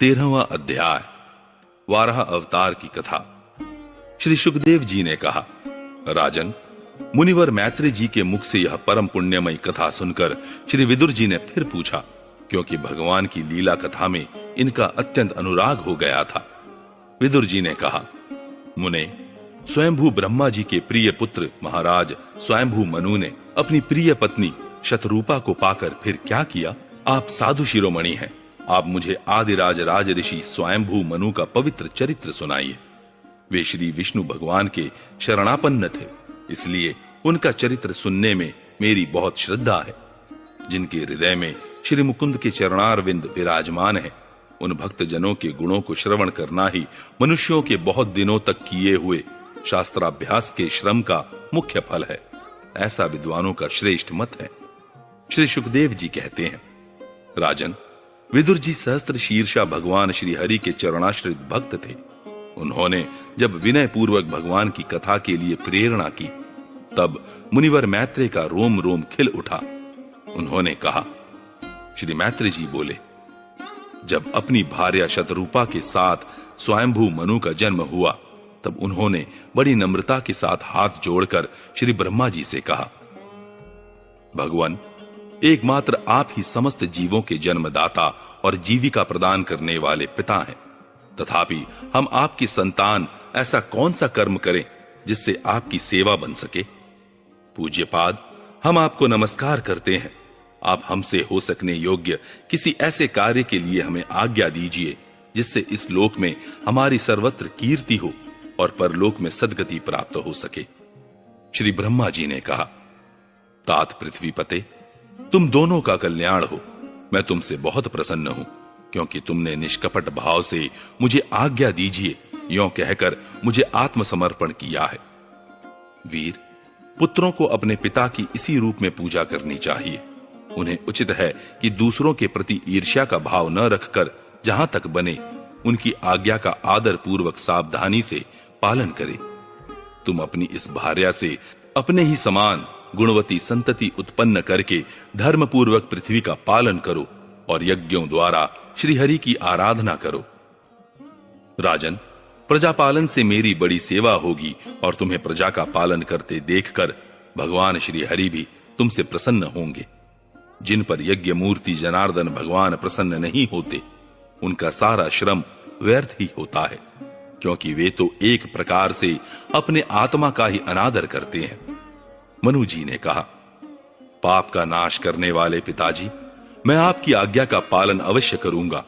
13वां अध्याय, वाराह अवतार की कथा। श्री सुखदेव जी ने कहा, राजन, मुनिवर मैत्री जी के मुख से यह परम पुण्यमयी कथा सुनकर श्री विदुर जी ने फिर पूछा, क्योंकि भगवान की लीला कथा में इनका अत्यंत अनुराग हो गया था। विदुर जी ने कहा, मुने, स्वयंभू ब्रह्मा जी के प्रिय पुत्र महाराज स्वयंभू मनु ने अपनी प्रिय पत्नी शतरूपा को पाकर फिर क्या किया? आप साधु शिरोमणि हैं, आप मुझे आदिराज राज ऋषि स्वयंभू मनु का पवित्र चरित्र सुनाइए। वे श्री विष्णु भगवान के शरणापन्न थे, इसलिए उनका चरित्र सुनने में मेरी बहुत श्रद्धा है। जिनके हृदय में श्री मुकुंद के चरणारविंद विराजमान है, उन भक्त जनों के गुणों को श्रवण करना ही मनुष्यों के बहुत दिनों तक किए हुए शास्त्राभ्यास के श्रम का मुख्य फल है, ऐसा विद्वानों का श्रेष्ठ मत है। श्री सुखदेव जी कहते हैं, राजन, विदुर जी सहस्त्र शीर्षा भगवान श्री हरि के चरणाश्रित भक्त थे। उन्होंने जब विनय पूर्वक भगवान की कथा के लिए प्रेरणा की, तब मुनिवर मैत्रेय का रोम रोम खिल उठा। उन्होंने कहा, श्री मैत्रेय जी बोले, जब अपनी भार्या शतरूपा के साथ स्वयंभू मनु का जन्म हुआ, तब उन्होंने बड़ी नम्रता के साथ हाथ जोड़कर श्री ब्रह्मा जी से कहा, भगवान, एकमात्र आप ही समस्त जीवों के जन्मदाता और जीविका प्रदान करने वाले पिता हैं। तथापि हम आपकी संतान ऐसा कौन सा कर्म करें जिससे आपकी सेवा बन सके? पूज्यपाद, हम आपको नमस्कार करते हैं। आप हमसे हो सकने योग्य किसी ऐसे कार्य के लिए हमें आज्ञा दीजिए जिससे इस लोक में हमारी सर्वत्र कीर्ति हो और परलोक में सद्गति प्राप्त हो सके। श्री ब्रह्मा जी ने कहा, तात पृथ्वीपते, तुम दोनों का कल्याण हो। मैं तुमसे बहुत प्रसन्न हूं, क्योंकि तुमने निष्कपट भाव से मुझे आज्ञा दीजिए यों कहकर मुझे आत्मसमर्पण किया है। वीर, पुत्रों को अपने पिता की इसी रूप में पूजा करनी चाहिए। उन्हें उचित है कि दूसरों के प्रति ईर्ष्या का भाव न रखकर जहां तक बने उनकी आज्ञा का आदर पूर्वक सावधानी से पालन करें। तुम अपनी इस भार्या से अपने ही समान गुणवती संतति उत्पन्न करके धर्म पूर्वक पृथ्वी का पालन करो और यज्ञों द्वारा श्रीहरि की आराधना करो। राजन, प्रजापालन से मेरी बड़ी सेवा होगी और तुम्हें प्रजा का पालन करते देखकर भगवान श्रीहरि भी तुमसे प्रसन्न होंगे। जिन पर यज्ञ मूर्ति जनार्दन भगवान प्रसन्न नहीं होते, उनका सारा श्रम व्यर्थ ही होता है, क्योंकि वे तो एक प्रकार से अपने आत्मा का ही अनादर करते हैं। मनु जी ने कहा, पाप का नाश करने वाले पिताजी, मैं आपकी आज्ञा का पालन अवश्य करूंगा,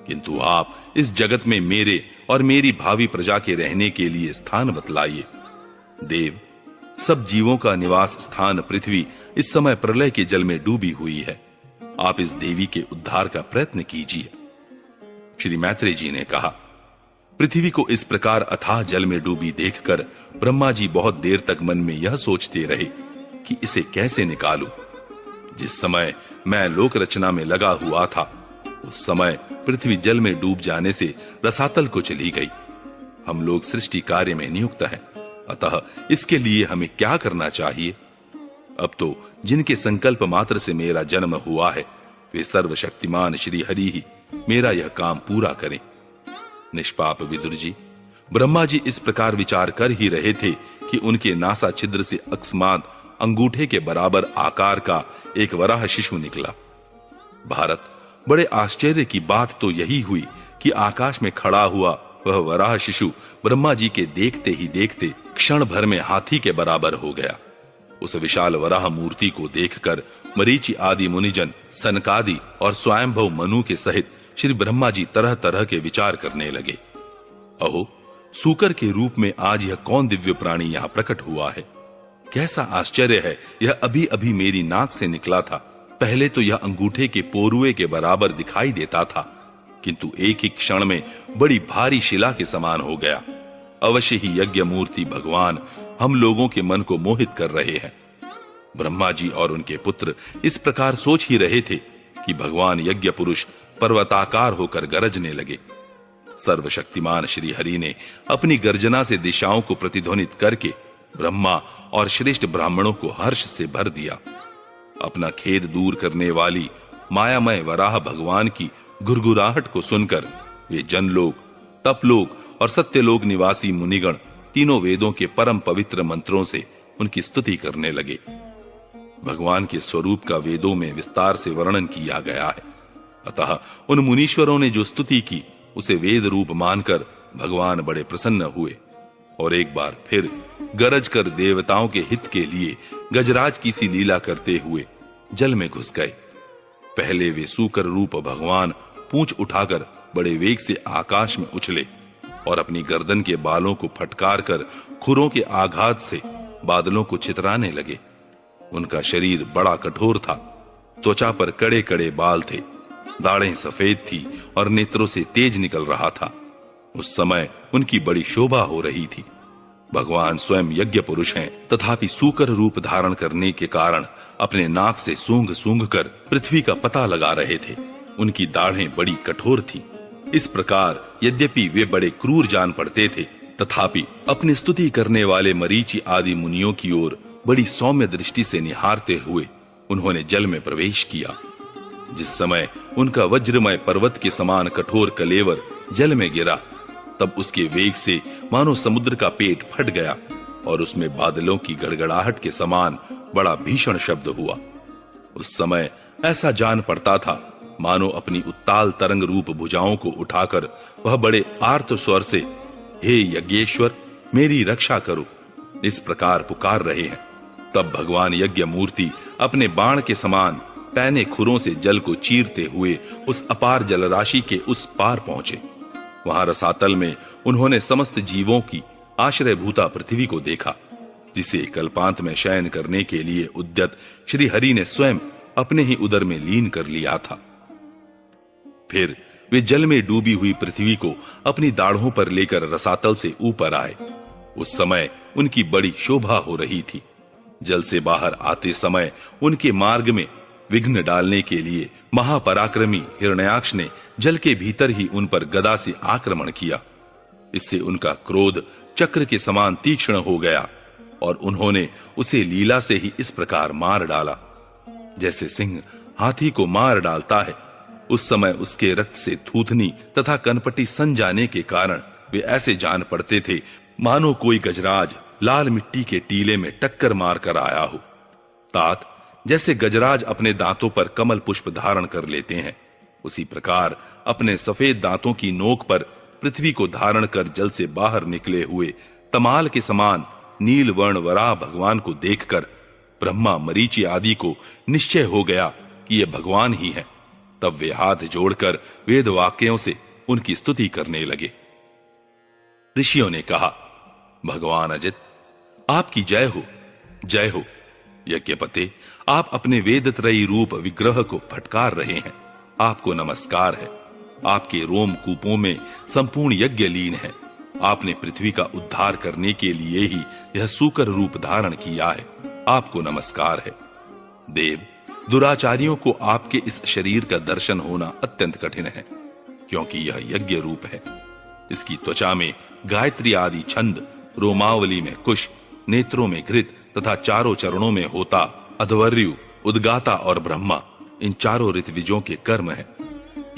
किंतु आप इस जगत में मेरे और मेरी भावी प्रजा के रहने के लिए स्थान बतलाइए। देव, सब जीवों का निवास स्थान पृथ्वी इस समय प्रलय के जल में डूबी हुई है। आप इस देवी के उद्धार का प्रयत्न कीजिए। श्री मैत्रेय जी ने कहा, पृथ्वी को इस प्रकार अथाह जल में डूबी देखकर ब्रह्मा जी बहुत देर तक मन में यह सोचते रहे कि इसे कैसे निकालूं। जिस समय मैं लोक रचना में लगा हुआ था, उस समय पृथ्वी जल में डूब जाने से रसातल को चली गई। हम लोग सृष्टि कार्य में नियुक्त हैं, अतः इसके लिए हमें क्या करना चाहिए? अब तो जिनके संकल्प मात्र से मेरा जन्म हुआ है, वे सर्वशक्तिमान श्री हरि ही मेरा यह काम पूरा करें। निष्पाप विदुर जी, ब्रह्मा जी इस प्रकार विचार कर ही रहे थे कि उनके नासा छिद्र से अकस्मात अंगूठे के बराबर आकार का एक वराह शिशु निकला। भारत, बड़े आश्चर्य की बात तो यही हुई कि आकाश में खड़ा हुआ वह वराह शिशु ब्रह्मा जी के देखते ही देखते क्षण भर में हाथी के बराबर हो गया। उस विशाल वराह मूर्ति को देखकर मरीचि आदि मुनिजन, सनकादि और स्वयंभव मनु के सहित श्री ब्रह्मा जी तरह तरह के विचार करने लगे। अहो, सूकर के रूप में आज यह कौन दिव्य प्राणी यहाँ प्रकट हुआ है? कैसा आश्चर्य है, यह अभी अभी मेरी नाक से निकला था। पहले तो यह अंगूठे के पोरुए के बराबर दिखाई देता था, किंतु एक ही क्षण में बड़ी भारी शिला के समान हो गया। अवश्य ही यज्ञ मूर्ति भगवान हम लोगों के मन को मोहित कर रहे हैं। ब्रह्मा जी और उनके पुत्र इस प्रकार सोच ही रहे थे कि भगवान यज्ञ पुरुष पर्वताकार होकर गरजने लगे। सर्वशक्तिमान श्री हरि ने अपनी गर्जना से दिशाओं को प्रतिध्वनित करके ब्रह्मा और श्रेष्ठ ब्राह्मणों को हर्ष से भर दिया। अपना खेद दूर करने वाली मायामय वराह भगवान की गुरगुराहट को सुनकर वे जनलोक, तपलोक और सत्यलोक निवासी मुनिगण तीनों वेदों के परम पवित्र मंत्रों से उनकी स्तुति करने लगे। भगवान के स्वरूप का वेदों में विस्तार से वर्णन किया गया है, अतः उन मुनीश्वरों ने जो स्तुति की उसे वेद रूप मानकर भगवान बड़े प्रसन्न हुए और एक बार फिर गरज कर देवताओं के हित के लिए गजराज की सी लीला करते हुए जल में घुस गए। पहले वे सूकर रूप भगवान पूंछ उठाकर बड़े वेग से आकाश में उछले और अपनी गर्दन के बालों को फटकार कर खुरों के आघात से बादलों को छितराने लगे। उनका शरीर बड़ा कठोर था, त्वचा पर कड़े कड़े बाल थे, दाढ़ें सफेद थी और नेत्रों से तेज निकल रहा था। उस समय उनकी बड़ी शोभा हो रही थी। भगवान स्वयं यज्ञ पुरुष हैं, तथापि सूकर रूप धारण करने के कारण अपने नाक से सूंघ सूंघ कर पृथ्वी का पता लगा रहे थे। उनकी दाढ़ें बड़ी कठोर थी। इस प्रकार यद्यपि वे बड़े क्रूर जान पड़ते थे, तथापि अपनी स्तुति करने वाले मरीचि आदि मुनियों की ओर बड़ी सौम्य दृष्टि से निहारते हुए उन्होंने जल में प्रवेश किया। जिस समय उनका वज्रमय पर्वत के समान कठोर कलेवर जल में गिरा, तब उसके वेग से मानो समुद्र का पेट फट गया और उसमें बादलों की गड़गड़ाहट के समान बड़ा भीषण शब्द हुआ। उस समय ऐसा जान पड़ता था मानो अपनी उत्ताल तरंग रूप भुजाओं को उठाकर वह बड़े आर्त स्वर से, हे यज्ञेश्वर, मेरी रक्षा करो, इस प्रकार पुकार रहे हैं। तब भगवान यज्ञ मूर्ति अपने बाण के समान पैने खुरों से जल को चीरते हुए उस अपार जलराशि के उस पार पहुंचे। वहां रसातल में उन्होंने समस्त जीवों की आश्रयभूता पृथ्वी को देखा, जिसे कल्पांत में शयन करने के लिए उद्यत श्री हरि ने स्वयं अपने ही उदर में लीन कर लिया था। फिर वे जल में डूबी हुई पृथ्वी को अपनी दाढ़ों पर लेकर रसातल से ऊपर आए। उस समय उनकी बड़ी शोभा हो रही थी। जल से बाहर आते समय उनके मार्ग में विघ्न डालने के लिए महापराक्रमी हिरण्याक्ष ने जल के भीतर ही उन पर गदा से आक्रमण किया। इससे उनका क्रोध चक्र के समान तीक्ष्ण हो गया और उन्होंने उसे लीला से ही इस प्रकार मार डाला, जैसे सिंह हाथी को मार डालता है। उस समय उसके रक्त से थूथनी तथा कनपटी सन जाने के कारण वे ऐसे जान पड़ते थे मानो कोई गजराज लाल मिट्टी के टीले में टक्कर मार कर आया हो। तात, जैसे गजराज अपने दांतों पर कमल पुष्प धारण कर लेते हैं, उसी प्रकार अपने सफेद दांतों की नोक पर पृथ्वी को धारण कर जल से बाहर निकले हुए तमाल के समान नील वर्ण वराह भगवान को देखकर ब्रह्मा, मरीचि आदि को निश्चय हो गया कि ये भगवान ही है। तब वे हाथ जोड़कर वेद वाक्यों से उनकी स्तुति करने लगे। ऋषियों ने कहा, भगवान अजित, आपकी जय हो, जय हो। यज्ञपते, आप अपने वेदत्रयी रूप विग्रह को फटकार रहे हैं, आपको नमस्कार है। आपके रोम कूपों में संपूर्ण यज्ञ लीन है। आपने पृथ्वी का उद्धार करने के लिए ही यह सूकर रूप धारण किया है, आपको नमस्कार है। देव, दुराचारियों को आपके इस शरीर का दर्शन होना अत्यंत कठिन है, क्योंकि यह यज्ञ रूप है। इसकी त्वचा में गायत्री आदि छंद, रोमावली में कुश, नेत्रों में घृत तथा चारों चरणों में होता, अध्वर्यु, उद्गाता और ब्रह्मा, इन चारों ऋत्विजों के कर्म है।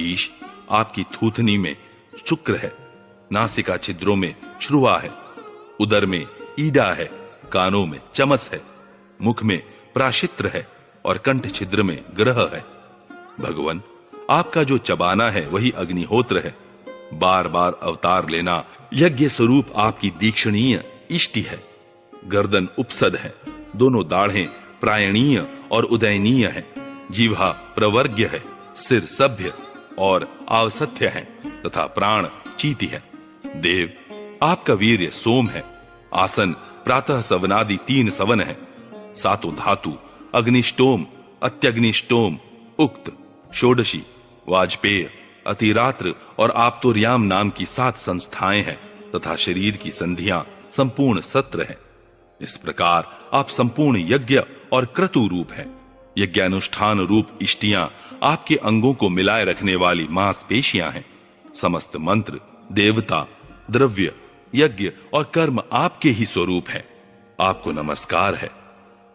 ईश, आपकी थूथनी में शुक्र है, नासिका छिद्रों में श्रुवा है, उदर में ईडा है, कानों में चमस है, मुख में प्राशित्र है और कंठ छिद्र में ग्रह है। भगवान, आपका जो चबाना है वही अग्निहोत्र है। बार बार अवतार लेना यज्ञ स्वरूप आपकी दीक्षणीय इष्टि है। गर्दन उपसद है, दोनों दाढ़ें प्रायणीय और उदयनीय है, जीवा प्रवर्ग्य है, सिर सभ्य और आवसथ्य है तथा प्राण चीति है। देव, आपका वीर्य सोम है, आसन प्रातः सवनादि 3 सवन है, सातों धातु अग्निष्टोम, अत्यग्निष्टोम, उक्त, षोडशी, वाजपेय, अतिरात्र और आप्तोर्याम नाम की 7 संस्थाएं हैं तथा शरीर की संधियां संपूर्ण सत्र है। इस प्रकार आप संपूर्ण यज्ञ और क्रतु रूप हैं। यज्ञानुष्ठान रूप इष्टियां आपके अंगों को मिलाए रखने वाली मांसपेशियां हैं। समस्त मंत्र, देवता, द्रव्य, यज्ञ और कर्म आपके ही स्वरूप हैं। आपको नमस्कार है।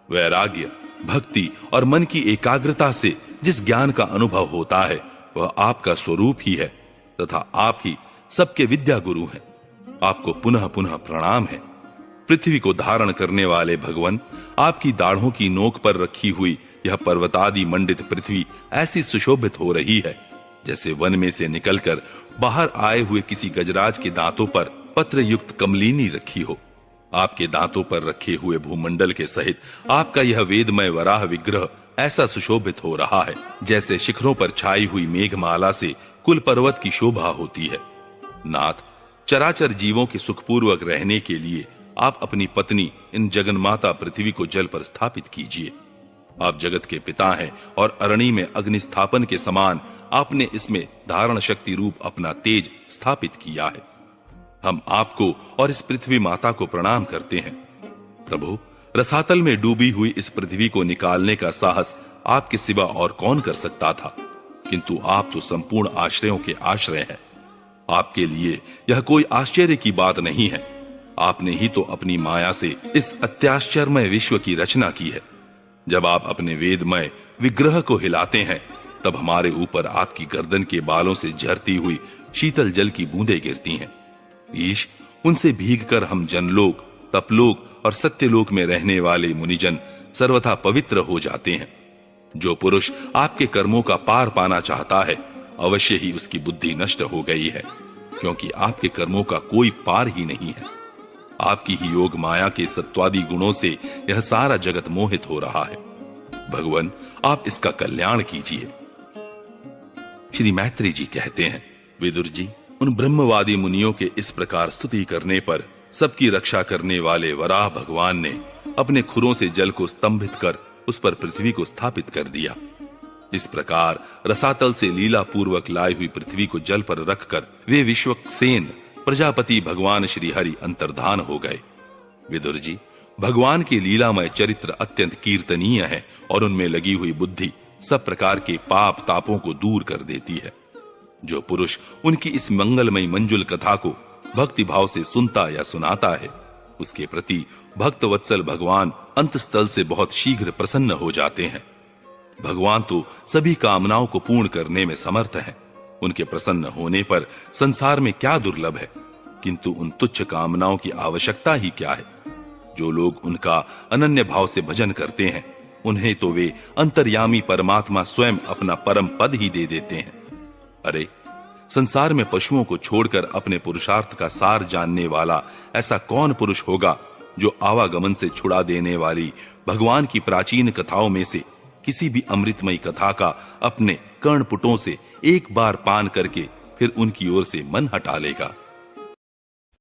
वैराग्य, भक्ति और मन की एकाग्रता से जिस ज्ञान का अनुभव होता है वह आपका स्वरूप ही है। तथा आप ही सबके विद्या गुरु हैं। आपको पुनः पुनः प्रणाम है। पृथ्वी को धारण करने वाले भगवान, आपकी दाढ़ों की नोक पर रखी हुई यह पर्वतादि मंडित पृथ्वी ऐसी सुशोभित हो रही है जैसे वन में से निकलकर बाहर आए हुए किसी गजराज के दांतों पर पत्र युक्त कमलिनी रखी हो। आपके दांतों पर रखे हुए भूमंडल के सहित आपका यह वेदमय वराह विग्रह ऐसा सुशोभित हो रहा है जैसे शिखरों पर छाई हुई मेघमाला से कुल पर्वत की शोभा होती है। नाथ, चराचर जीवों के सुखपूर्वक रहने के लिए आप अपनी पत्नी इन जगन्माता पृथ्वी को जल पर स्थापित कीजिए। आप जगत के पिता हैं और अरणी में अग्नि स्थापन के समान आपने इसमें धारण शक्ति रूप अपना तेज स्थापित किया है। हम आपको और इस पृथ्वी माता को प्रणाम करते हैं। प्रभु, रसातल में डूबी हुई इस पृथ्वी को निकालने का साहस आपके सिवा और कौन कर सकता था, किंतु आप तो संपूर्ण आश्रयों के आश्रय हैं। आपके लिए यह कोई आश्चर्य की बात नहीं है। आपने ही तो अपनी माया से इस अत्याश्चर्यमय विश्व की रचना की है। जब आप अपने वेदमय विग्रह को हिलाते हैं तब हमारे ऊपर आपकी गर्दन के बालों से झरती हुई शीतल जल की बूंदें गिरती हैं। ईश, उनसे भीगकर हम जनलोक, तपलोक और सत्यलोक में रहने वाले मुनिजन सर्वथा पवित्र हो जाते हैं। जो पुरुष आपके कर्मों का पार पाना चाहता है, अवश्य ही उसकी बुद्धि नष्ट हो गई है, क्योंकि आपके कर्मों का कोई पार ही नहीं है। आपकी ही योग माया के सत्वादि गुणों से यह सारा जगत मोहित हो रहा है। भगवान, आप इसका कल्याण कीजिए। श्री मैत्री जी कहते हैं, विदुर जी, उन ब्रह्मवादी मुनियों के इस प्रकार स्तुति करने पर सबकी रक्षा करने वाले वराह भगवान ने अपने खुरों से जल को स्तंभित कर उस पर पृथ्वी को स्थापित कर दिया। इस प्रकार रसातल से लीला पूर्वक लाई हुई पृथ्वी को जल पर रखकर वे विश्वक्सेन प्रजापति भगवान श्री हरि अंतर्धान हो गए। विदुर जी, भगवान के लीलामय चरित्र अत्यंत कीर्तनीय है और उनमें लगी हुई बुद्धि सब प्रकार के पाप तापों को दूर कर देती है। जो पुरुष उनकी इस मंगलमयी मंजुल कथा को भक्ति भाव से सुनता या सुनाता है, उसके प्रति भक्त वत्सल भगवान अंतस्थल से बहुत शीघ्र प्रसन्न हो जाते हैं। भगवान तो सभी कामनाओं को पूर्ण करने में समर्थ हैं। उनके प्रसन्न होने पर संसार में क्या दुर्लभ है, किंतु उन तुच्छ कामनाओं की आवश्यकता ही क्या है। जो लोग उनका अनन्य भाव से भजन करते हैं, उन्हें तो वे अंतर्यामी परमात्मा स्वयं अपना परम पद ही दे देते हैं। अरे, संसार में पशुओं को छोड़कर अपने पुरुषार्थ का सार जानने वाला ऐसा कौन पुरुष होगा जो आवागमन से छुड़ा देने वाली भगवान की प्राचीन कथाओं में से किसी भी अमृतमयी कथा का अपने कर्णपुटों से एक बार पान करके फिर उनकी ओर से मन हटा लेगा।